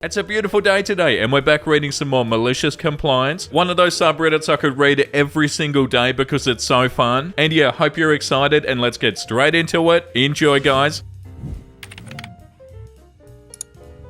It's a beautiful day today, and we're back reading some more Malicious Compliance. One of those subreddits I could read every single day because it's so fun. And yeah, hope you're excited, and let's get straight into it. Enjoy, guys.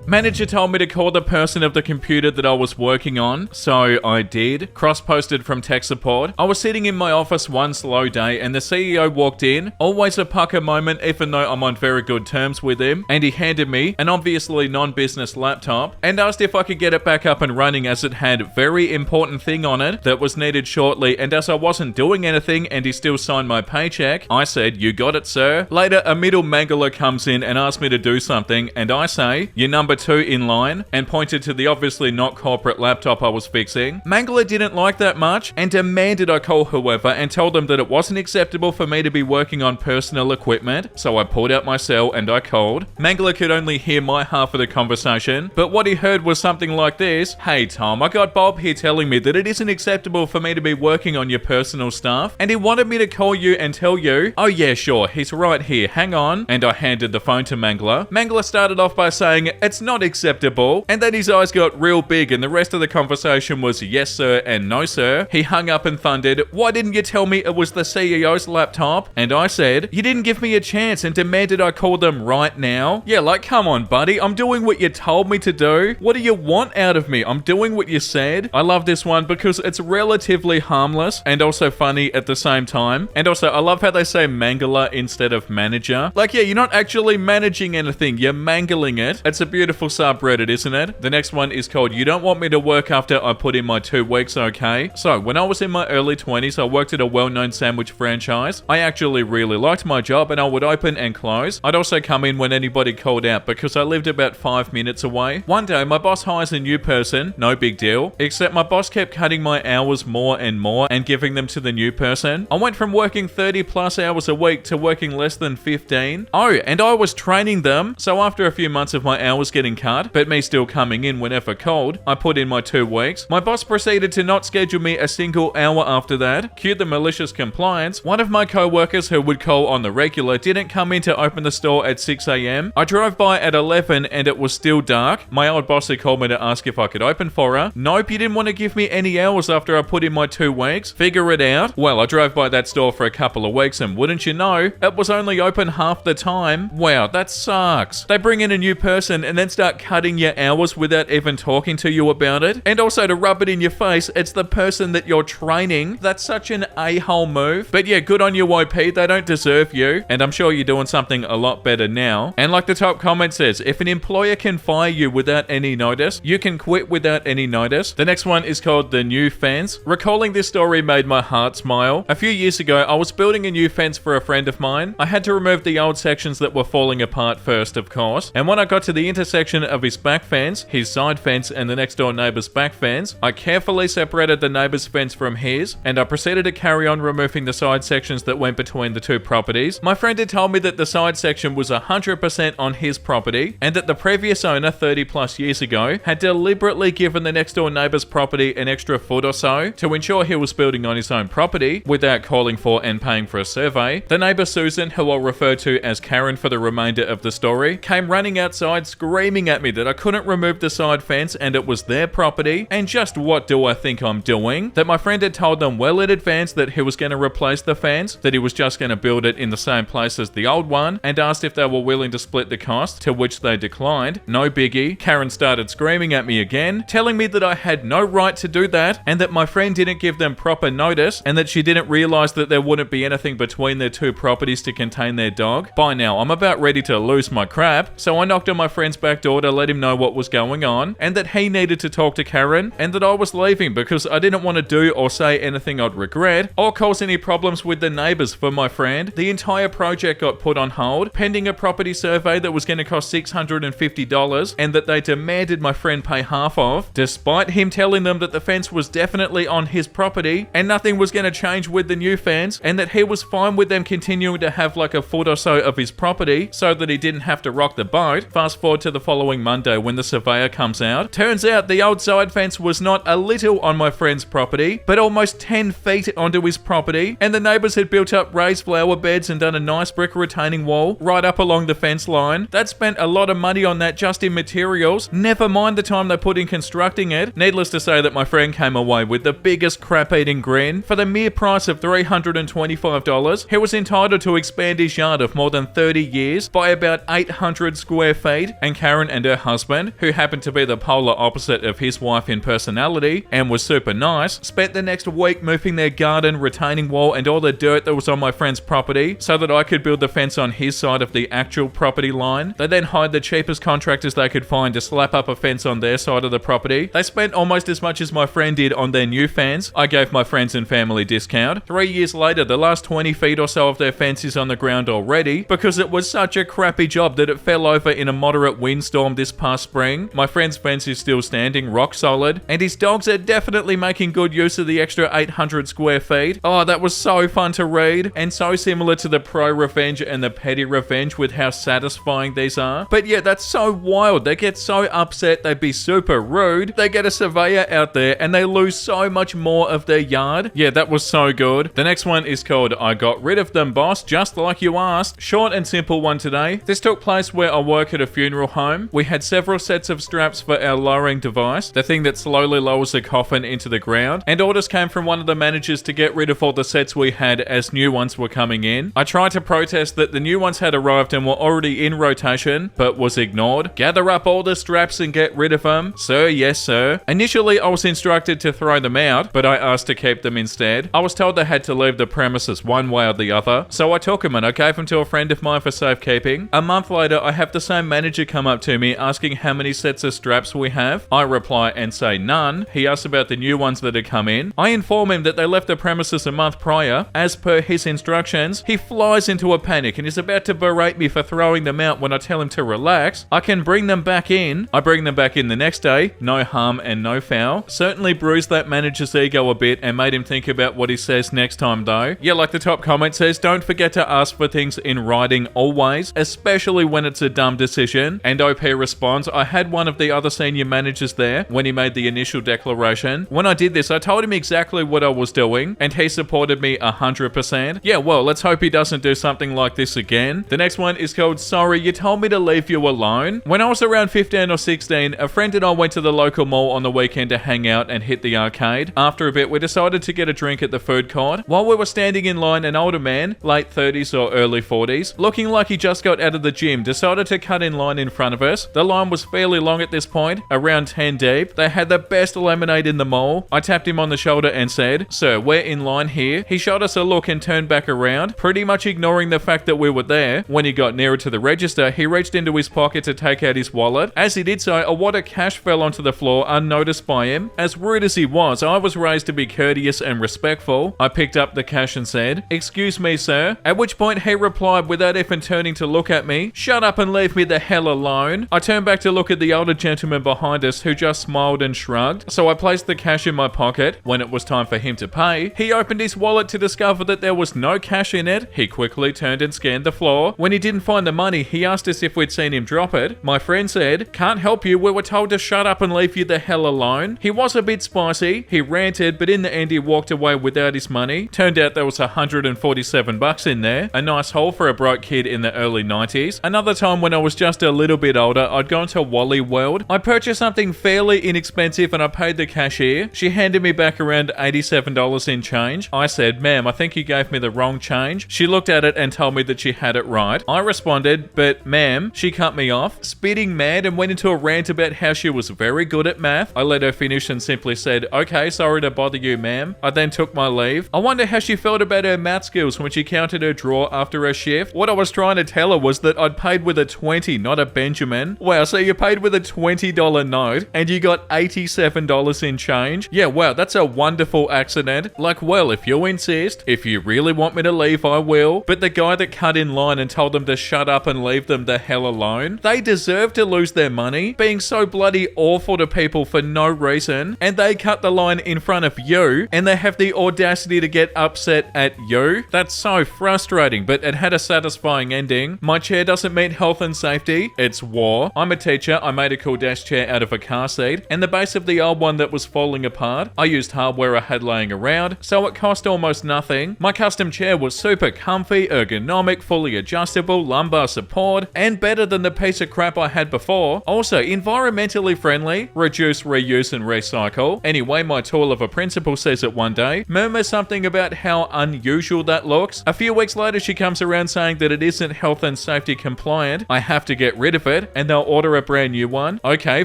Manager told me to call the person of the computer that I was working on, so I did. Cross-posted from tech support. I was sitting in my office one slow day and the CEO walked in. Always a pucker moment even though I'm on very good terms with him. And he handed me an obviously non-business laptop and asked if I could get it back up and running as it had a very important thing on it that was needed shortly, and as I wasn't doing anything and he still signed my paycheck, I said, "You got it, sir." Later, a middle mangler comes in and asks me to do something and I say, "You're number 2 in line," and pointed to the obviously not corporate laptop I was fixing. Mangler didn't like that much and demanded I call whoever and told them that it wasn't acceptable for me to be working on personal equipment, so I pulled out my cell and I called. Mangler could only hear my half of the conversation, but what he heard was something like this: "Hey Tom, I got Bob here telling me that it isn't acceptable for me to be working on your personal stuff, and he wanted me to call you and tell you." "Oh yeah, sure, he's right here, hang on," and I handed the phone to Mangler. Mangler started off by saying, "It's not acceptable," and then his eyes got real big and the rest of the conversation was yes sir and no sir. He hung up and thundered, "Why didn't you tell me it was the CEO's laptop?" And I said, "You didn't give me a chance," and demanded I call them right now. Yeah, like, come on buddy, I'm doing what you told me to do. What do you want out of me? I'm doing what you said. I love this one because it's relatively harmless and also funny at the same time. And also I love how they say mangler instead of manager. Like, yeah, you're not actually managing anything, you're mangling it. It's a beautiful subreddit, isn't it? The next one is called "You Don't Want Me to Work After I Put in My 2 weeks, okay?" So, when I was in my early 20s, I worked at a well-known sandwich franchise. I actually really liked my job and I would open and close. I'd also come in when anybody called out because I lived about 5 minutes away. One day, my boss hires a new person, no big deal, except my boss kept cutting my hours more and more and giving them to the new person. I went from working 30 plus hours a week to working less than 15. Oh, and I was training them, so after a few months of my hours getting cut, but me still coming in whenever called, I put in my 2 weeks. My boss proceeded to not schedule me a single hour after that. Cue the malicious compliance. One of my co-workers who would call on the regular didn't come in to open the store at 6 a.m. I drove by at 11 and it was still dark. My old boss had called me to ask if I could open for her. "Nope, you didn't want to give me any hours after I put in my 2 weeks. Figure it out." Well, I drove by that store for a couple of weeks and wouldn't you know, it was only open half the time. Wow, that sucks. They bring in a new person and then start cutting your hours without even talking to you about it. And also to rub it in your face, it's the person that you're training. That's such an a-hole move. But yeah, good on you, YP. They don't deserve you. And I'm sure you're doing something a lot better now. And like the top comment says, if an employer can fire you without any notice, you can quit without any notice. The next one is called The New Fence. Recalling this story made my heart smile. A few years ago, I was building a new fence for a friend of mine. I had to remove the old sections that were falling apart first, of course. And when I got to the intersection of his back fence, his side fence, and the next door neighbor's back fence, I carefully separated the neighbor's fence from his, and I proceeded to carry on removing the side sections that went between the 2 properties. My friend had told me that the side section was 100% on his property, and that the previous owner 30 plus years ago had deliberately given the next door neighbor's property an extra foot or so to ensure he was building on his own property without calling for and paying for a survey. The neighbor Susan, who I'll refer to as Karen for the remainder of the story, came running outside screaming at me that I couldn't remove the side fence and it was their property, and just what do I think I'm doing? That my friend had told them well in advance that he was going to replace the fence, that he was just going to build it in the same place as the old one, and asked if they were willing to split the cost, to which they declined. No biggie. Karen started screaming at me again, telling me that I had no right to do that, and that my friend didn't give them proper notice, and that she didn't realize that there wouldn't be anything between their 2 properties to contain their dog. By now, I'm about ready to lose my crap, so I knocked on my friend's back door to let him know what was going on, and that he needed to talk to Karen, and that I was leaving because I didn't want to do or say anything I'd regret, or cause any problems with the neighbors for my friend. The entire project got put on hold, pending a property survey that was going to cost $650, and that they demanded my friend pay half of, despite him telling them that the fence was definitely on his property, and nothing was going to change with the new fence, and that he was fine with them continuing to have like a foot or so of his property, so that he didn't have to rock the boat. Fast forward to the following Monday when the surveyor comes out. Turns out the old side fence was not a little on my friend's property, but almost 10 feet onto his property, and the neighbours had built up raised flower beds and done a nice brick retaining wall right up along the fence line. They'd spent a lot of money on that just in materials, never mind the time they put in constructing it. Needless to say that my friend came away with the biggest crap-eating grin. For the mere price of $325, he was entitled to expand his yard of more than 30 years by about 800 square feet, and Karen and her husband, who happened to be the polar opposite of his wife in personality and was super nice, spent the next week moving their garden, retaining wall and all the dirt that was on my friend's property so that I could build the fence on his side of the actual property line. They then hired the cheapest contractors they could find to slap up a fence on their side of the property. They spent almost as much as my friend did on their new fence. I gave my friends and family discount. 3 years later, the last 20 feet or so of their fence is on the ground already because it was such a crappy job that it fell over in a moderate windstorm this past spring. My friend's fence is still standing, rock solid, and his dogs are definitely making good use of the extra 800 square feet. Oh, that was so fun to read, and so similar to the pro revenge and the petty revenge with how satisfying these are. But yeah, that's so wild. They get so upset, they'd be super rude. They get a surveyor out there and they lose so much more of their yard. Yeah, that was so good. The next one is called I Got Rid of Them, Boss, Just Like You Asked. Short and simple one today. This took place where I work at a funeral home. We had several sets of straps for our lowering device, the thing that slowly lowers the coffin into the ground, and orders came from one of the managers to get rid of all the sets we had as new ones were coming in. I tried to protest that the new ones had arrived and were already in rotation, but was ignored. Gather up all the straps and get rid of them. Sir, yes sir. Initially I was instructed to throw them out, but I asked to keep them instead. I was told they had to leave the premises one way or the other, so I took them and I gave them to a friend of mine for safekeeping. A month later I have the same manager come up to me asking how many sets of straps we have. I reply and say none. He asks about the new ones that had come in. I inform him that they left the premises a month prior. As per his instructions, he flies into a panic and is about to berate me for throwing them out when I tell him to relax. I can bring them back in. I bring them back in the next day. No harm and no foul. Certainly bruised that manager's ego a bit and made him think about what he says next time though. Yeah, like the top comment says, don't forget to ask for things in writing always, especially when it's a dumb decision. And OP responds, I had one of the other senior managers there when he made the initial declaration. When I did this, I told him exactly what I was doing and he supported me 100%. Yeah, well, let's hope he doesn't do something like this again. The next one is called Sorry, You Told Me to Leave You Alone. When I was around 15 or 16, a friend and I went to the local mall on the weekend to hang out and hit the arcade. After a bit, we decided to get a drink at the food court. While we were standing in line, an older man, late 30s or early 40s, looking like he just got out of the gym, decided to cut in line in front of us. The line was fairly long at this point, around 10 deep. They had the best lemonade in the mall. I tapped him on the shoulder and said, Sir, we're in line here. He shot us a look and turned back around, pretty much ignoring the fact that we were there. When he got nearer to the register, he reached into his pocket to take out his wallet. As he did so, a wad of cash fell onto the floor unnoticed by him. As rude as he was, I was raised to be courteous and respectful. I picked up the cash and said, Excuse me, sir. At which point he replied without even turning to look at me, Shut up and leave me the hell alone. I turned back to look at the older gentleman behind us who just smiled and shrugged. So I placed the cash in my pocket. When it was time for him to pay, he opened his wallet to discover that there was no cash in it. He quickly turned and scanned the floor. When he didn't find the money, he asked us if we'd seen him drop it. My friend said, Can't help you, we were told to shut up and leave you the hell alone. He was a bit spicy. He ranted, but in the end he walked away without his money. Turned out there was $147 in there. A nice haul for a broke kid in the early 90s. Another time when I was just a little bit older, I'd gone to Wally World. I purchased something fairly inexpensive and I paid the cashier. She handed me back around $87 in change. I said, Ma'am, I think you gave me the wrong change. She looked at it and told me that she had it right. I responded, but ma'am, she cut me off, spitting mad and went into a rant about how she was very good at math. I let her finish and simply said, okay, sorry to bother you, ma'am. I then took my leave. I wonder how she felt about her math skills when she counted her drawer after her shift. What I was trying to tell her was that I'd paid with a 20, not a Benjamin. Wow, so you paid with a $20 note and you got $87 in change? Yeah, wow, that's a wonderful accident. Like, well, if you insist, if you really want me to leave, I will. But the guy that cut in line and told them to shut up and leave them the hell alone, they deserve to lose their money, being so bloody awful to people for no reason, and they cut the line in front of you, and they have the audacity to get upset at you. That's so frustrating, but it had a satisfying ending. My chair doesn't meet health and safety. It's swore. I'm a teacher, I made a cool desk chair out of a car seat, and the base of the old one that was falling apart, I used hardware I had laying around, so it cost almost nothing. My custom chair was super comfy, ergonomic, fully adjustable, lumbar support, and better than the piece of crap I had before. Also, environmentally friendly, reduce, reuse, and recycle. Anyway, my tool of a principal sees it one day, murmurs something about how unusual that looks. A few weeks later, she comes around saying that it isn't health and safety compliant. I have to get rid of it, and they'll order a brand new one. Okay,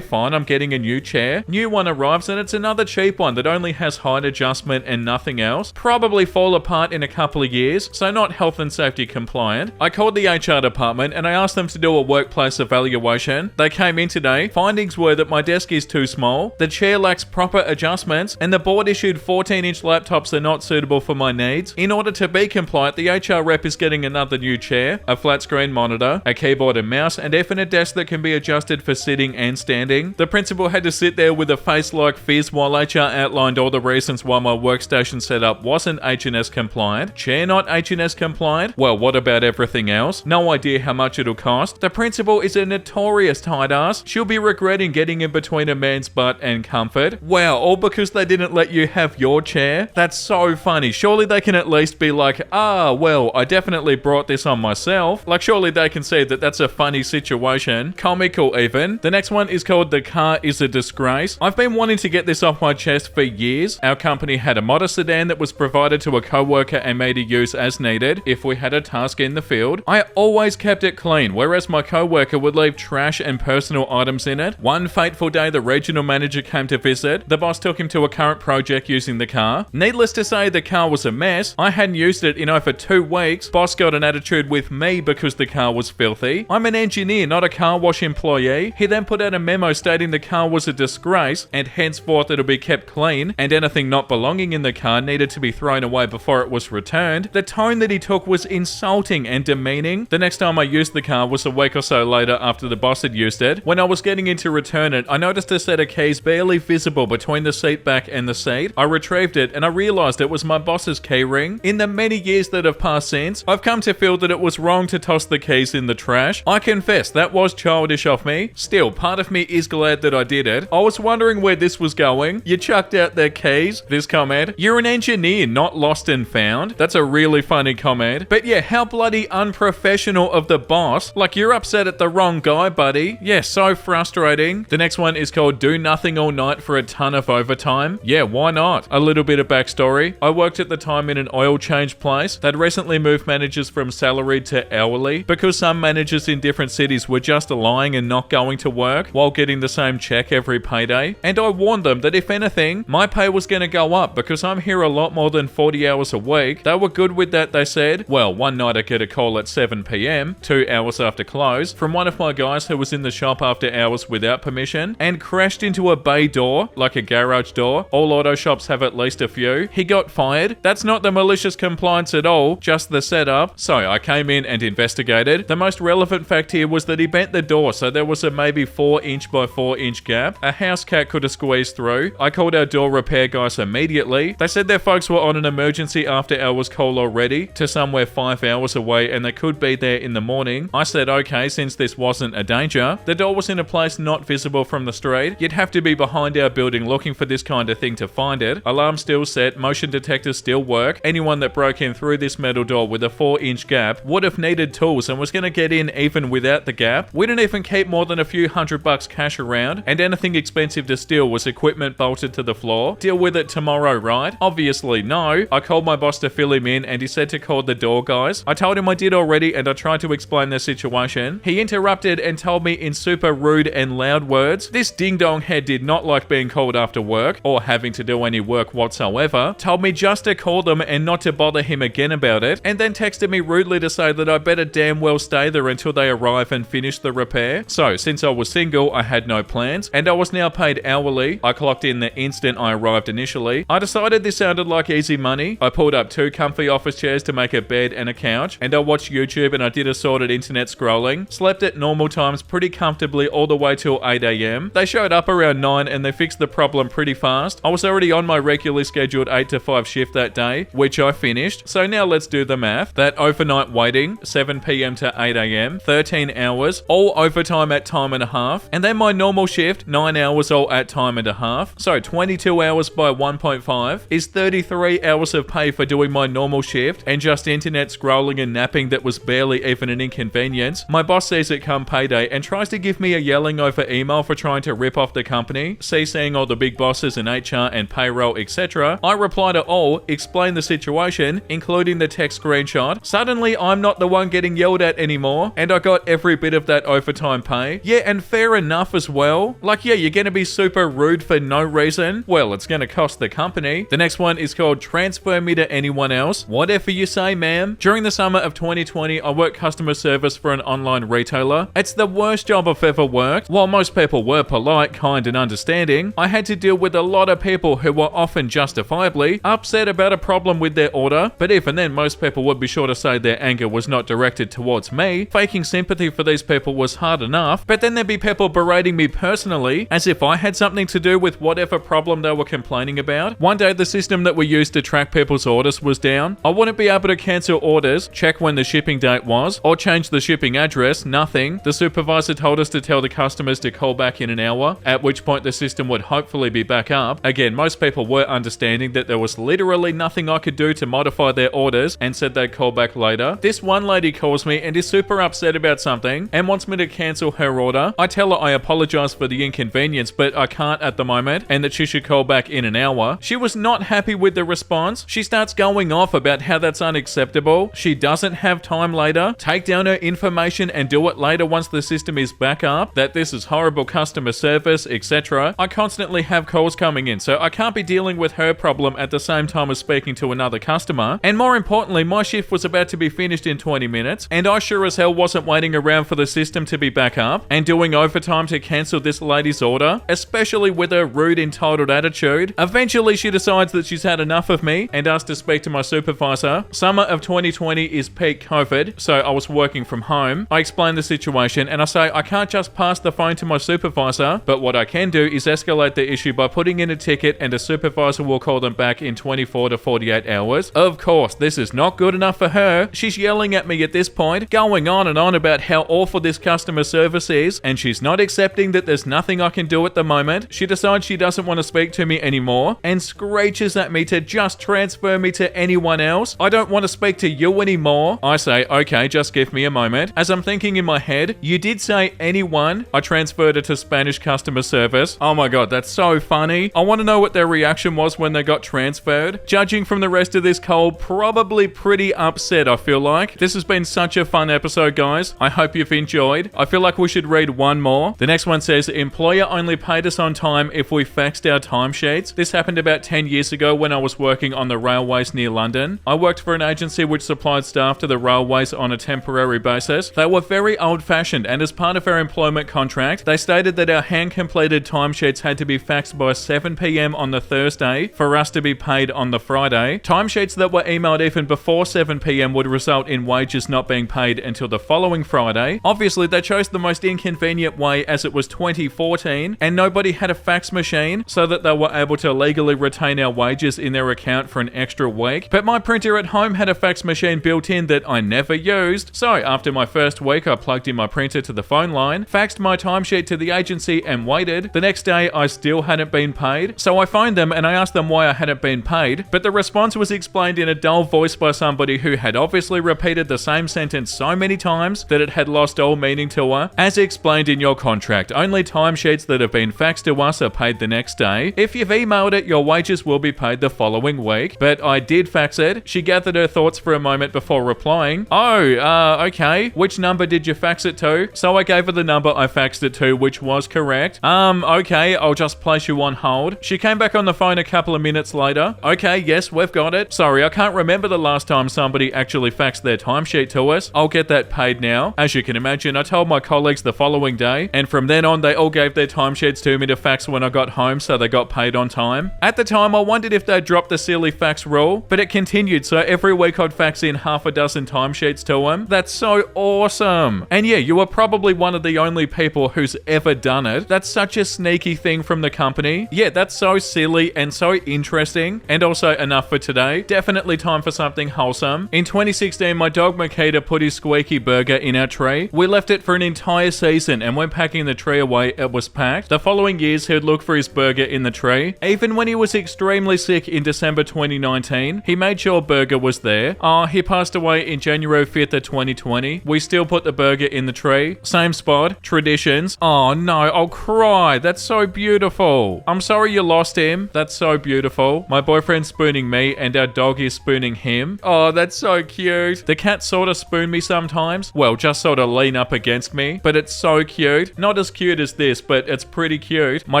fine, I'm getting a new chair. New one arrives, and it's another cheap one that only has height adjustment and nothing else. Probably fall apart in a couple of years, so not health and safety compliant. I called the HR department and I asked them to do a workplace evaluation. They came in today. Findings were that my desk is too small, the chair lacks proper adjustments, and the board issued 14-inch laptops are not suitable for my needs. In order to be compliant, the HR rep is getting another new chair, a flat screen monitor, a keyboard and mouse, and even a desk that can be adjusted for sitting and standing. The principal had to sit there with a face like fizz while HR outlined all the reasons why my workstation setup wasn't H&S compliant. Chair not H&S compliant? Well, what about everything else? No idea how much it'll cost. The principal is a notorious tight ass. She'll be regretting getting in between a man's butt and comfort. Wow, all because they didn't let you have your chair? That's so funny. Surely they can at least be like, well, I definitely brought this on myself. Like, surely they can see that that's a funny situation. Comical even. The next one is called The Car is a Disgrace. I've been wanting to get this off my chest for years. Our company had a model sedan that was provided to a co-worker and made to use as needed if we had a task in the field. I always kept it clean, whereas my co-worker would leave trash and personal items in it. One fateful day, the regional manager came to visit. The boss took him to a current project using the car. Needless to say, the car was a mess. I hadn't used it in over 2 weeks. Boss got an attitude with me because the car was filthy. I'm an engineer, not a car wash employee. He then put out a memo stating the car was a disgrace and henceforth it'll be kept clean, and anything not belonging in the car needed to be thrown away before it was returned. The tone that he took was insulting and demeaning. The next time I used the car was a week or so later after the boss had used it. When I was getting in to return it, I noticed a set of keys barely visible between the seat back and the seat. I retrieved it and I realized it was my boss's key ring. In the many years that have passed since, I've come to feel that it was wrong to toss the keys in the trash. I confess that was childish of me. Still, part of me is glad that I did it. I was wondering where this was going. You chucked out their keys? This comment. You're an engineer, not lost and found. That's a really funny comment. But yeah, how bloody unprofessional of the boss. Like, you're upset at the wrong guy, buddy. Yeah, so frustrating. The next one is called Do Nothing All Night for a Ton of Overtime. Yeah, why not? A little bit of backstory. I worked at the time in an oil change place. They'd recently moved managers from salaried to hourly because some managers in different cities were just lying and not going to work while getting the same check every payday. And I warned them that if anything, my pay was going to go up because I'm here a lot more than 40 hours a week. They were good with that, they said. Well, one night I get a call at 7 p.m, 2 hours after close, from one of my guys who was in the shop after hours without permission and crashed into a bay door, like a garage door. All auto shops have at least a few. He got fired. That's not the malicious compliance at all, just the setup. So I came in and investigated. The most relevant fact here was that he bent the door so there was a maybe 4-inch by 4-inch gap. A house cat could have squeezed through. I called our door repair guys immediately. They said their folks were on an emergency after hours call already to somewhere 5 hours away and they could be there in the morning. I said okay, since this wasn't a danger. The door was in a place not visible from the street. You'd have to be behind our building looking for this kind of thing to find it. Alarm still set, motion detectors still work. Anyone that broke in through this metal door with a 4-inch gap would have needed tools and was going to get in even without the gap. We didn't even keep more than a few $100 cash around, and anything expensive to steal was equipment bolted to the floor. Deal with it tomorrow, right? Obviously no. I called my boss to fill him in and he said to call the door guys. I told him I did already and I tried to explain the situation. He interrupted and told me in super rude and loud words. This ding-dong head did not like being called after work or having to do any work whatsoever. Told me just to call them and not to bother him again about it, and then texted me rudely to say that I better damn well stay there until they arrive and finish the repair. So since I was single, I had no plans and I was now paid hourly. I clocked in the instant I arrived initially. I decided this sounded like easy money. I pulled up 2 comfy office chairs to make a bed and a couch, and I watched YouTube and I did assorted internet scrolling. Slept at normal times pretty comfortably all the way till 8 a.m. They showed up around 9 and they fixed the problem pretty fast. I was already on my regularly scheduled 8 to 5 shift that day, which I finished. So now let's do the math. That overnight waiting, 7 p.m. to 8 a.m, 13 hours, all all overtime at time and a half, and then my normal shift, 9 hours all at time and a half. So 22 hours by 1.5 is 33 hours of pay for doing my normal shift and just internet scrolling and napping that was barely even an inconvenience. My boss sees it come payday and tries to give me a yelling over email for trying to rip off the company, CCing all the big bosses in HR and payroll, etc. I reply to all, explain the situation, including the text screenshot. Suddenly, I'm not the one getting yelled at anymore, and I got every bit of that overtime pay. Yeah, and fair enough as well. Like, yeah, you're gonna be super rude for no reason. Well, it's gonna cost the company. The next one is called Transfer Me to Anyone Else. Whatever you say, ma'am. During the summer of 2020, I worked customer service for an online retailer. It's the worst job I've ever worked. While most people were polite, kind, and understanding, I had to deal with a lot of people who were often justifiably upset about a problem with their order, but even then, most people would be sure to say their anger was not directed towards me. Faking sympathy for these people was hard enough, but then there'd be people berating me personally, as if I had something to do with whatever problem they were complaining about. One day, the system that we used to track people's orders was down. I wouldn't be able to cancel orders, check when the shipping date was, or change the shipping address, nothing. The supervisor told us to tell the customers to call back in an hour, at which point the system would hopefully be back up. Again, most people were understanding that there was literally nothing I could do to modify their orders and said they'd call back later. This one lady calls me and is super upset about something and wants me to cancel her order. I tell her I apologize for the inconvenience, but I can't at the moment, and that she should call back in an hour. She was not happy with the response. She starts going off about how that's unacceptable. She doesn't have time later. Take down her information and do it later once the system is back up. That this is horrible customer service, etc. I constantly have calls coming in, so I can't be dealing with her problem at the same time as speaking to another customer. And more importantly, my shift was about to be finished in 20 minutes, and I sure as hell wasn't waiting around for the system to be back up and doing overtime to cancel this lady's order, especially with her rude, entitled attitude. Eventually, she decides that she's had enough of me and asks to speak to my supervisor. Summer of 2020 is peak COVID, so I was working from home. I explain the situation and I say I can't just pass the phone to my supervisor, but what I can do is escalate the issue by putting in a ticket, and a supervisor will call them back in 24 to 48 hours. Of course, this is not good enough for her. She's yelling at me at this point, going on and on about how awful this customer service is, and she's not accepting that there's nothing I can do at the moment. She decides she doesn't want to speak to me anymore and screeches at me to just transfer me to anyone else. I don't want to speak to you anymore. I say, okay, just give me a moment. As I'm thinking in my head, you did say anyone. I transferred her to Spanish customer service. Oh my god, that's so funny. I want to know what their reaction was when they got transferred. Judging from the rest of this call, probably pretty upset, I feel like. This has been such a fun episode, guys. I hope you've enjoyed. I feel like we should read one more. The next one says, employer only paid us on time if we faxed our timesheets. This happened about 10 years ago when I was working on the railways near London. I worked for an agency which supplied staff to the railways on a temporary basis. They were very old-fashioned, and as part of our employment contract, they stated that our hand-completed timesheets had to be faxed by 7 p.m. on the Thursday for us to be paid on the Friday. Timesheets that were emailed even before 7 p.m. would result in wages not being paid until the following Friday. Obviously, they chose the most inconvenient way as it was 2014 and nobody had a fax machine, so that they were able to legally retain our wages in their account for an extra week. But my printer at home had a fax machine built in that I never used. So after my first week, I plugged in my printer to the phone line, faxed my timesheet to the agency and waited. The next day, I still hadn't been paid. So I phoned them and I asked them why I hadn't been paid, but the response was explained in a dull voice by somebody who had obviously repeated the same sentence so many times that it had lost all meaning to her. As explained in your contract, only timesheets that have been faxed to us are paid the next day. If you've emailed it, your wages will be paid the following week. But I did fax it. She gathered her thoughts for a moment before replying. Okay. Which number did you fax it to? So I gave her the number I faxed it to, which was correct. Okay, I'll just place you on hold. She came back on the phone a couple of minutes later. Okay, yes, we've got it. Sorry, I can't remember the last time somebody actually faxed their timesheet to us. I'll get that paid now. As you can imagine, I told my colleagues the following day, and from then on, they all gave their timesheets to me to fax when I got home, so they got paid on time. At the time, I wondered if they'd dropped the silly fax rule, but it continued, so every week I'd fax in half a dozen timesheets to them. That's so awesome. And yeah, you are probably one of the only people who's ever done it. That's such a sneaky thing from the company. Yeah, that's so silly and so interesting. And also enough for today. Definitely time for something wholesome. In 2016, my dog Makita put his squeaky burger in our tree. We left left it for an entire season, and when packing the tree away, it was packed. The following years, he would look for his burger in the tree. Even when he was extremely sick in December 2019, he made sure burger was there. He passed away in January 5th of 2020. We still put the burger in the tree. Same spot. Traditions. Oh no, I'll cry. That's so beautiful. I'm sorry you lost him. That's so beautiful. My boyfriend's spooning me and our dog is spooning him. Oh, that's so cute. The cat sort of spoon me sometimes. Well, just sort of lean up against me, but it's so cute. Not as cute as this, but it's pretty cute. My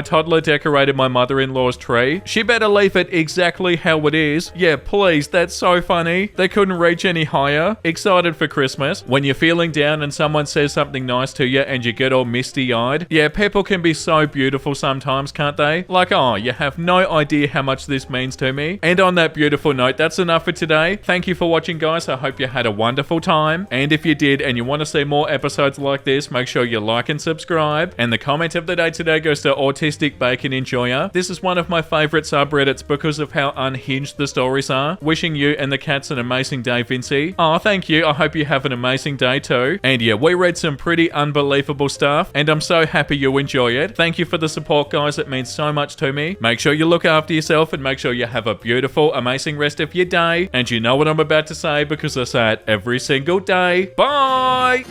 toddler decorated my mother-in-law's tree. She better leave it exactly how it is. Yeah, please. That's so funny. They couldn't reach any higher. Excited for Christmas. When you're feeling down and someone says something nice to you and you get all misty-eyed. Yeah, people can be so beautiful sometimes, can't they? Like, oh, you have no idea how much this means to me. And on that beautiful note, that's enough for today. Thank you for watching, guys. I hope you had a wonderful time. And if you did and you want to see more episodes like this, make sure you like and subscribe. And the comment of the day today goes to Autistic Bacon Enjoyer. This is one of my favorite subreddits because of how unhinged the stories are. Wishing you and the cats an amazing day, Vincey. Oh, thank you. I hope you have an amazing day too. And yeah, we read some pretty unbelievable stuff, and I'm so happy you enjoy it. Thank you for the support, guys. It means so much to me. Make sure you look after yourself and make sure you have a beautiful, amazing rest of your day. And you know what I'm about to say because I say it every single day. Bye!